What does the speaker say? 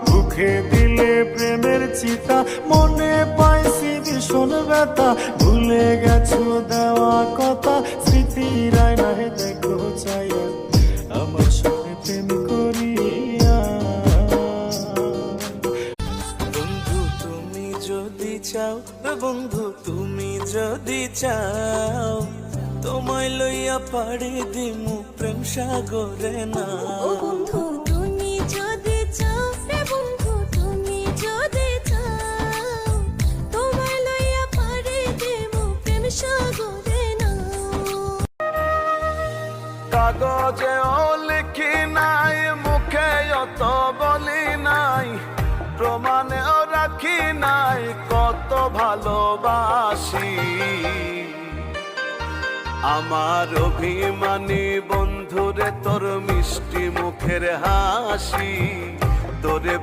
মুখে দিলে প্রেমের চিতা, মনে পাইছি ভীষণ ব্যথা, ভুলে গেছো দেওয়া কথা, স্মৃতির আয়নায় দেখো চাইয়া আমার সাথে প্রেম করিয়া। বন্ধু তুমি যদি চাও, বন্ধু তুমি যদি চাও, তোমায় লইয়া পাড়ি দিমু প্রেম সাগরে না। ও বন্ধু তুমি যদি চাও, রে বন্ধু তুমি যদি চাও, তোমায় লইয়া পাড়ি দেবো প্রেম সাগরে না। কাগজেও লিখি নাই, মুখে অত বলি নাই, প্রমাণেও রাখি নাই কত ভালোবাসি। আমার অভিমানী বন্ধুরে তোর মিষ্টি মুখের হাসি, তোরে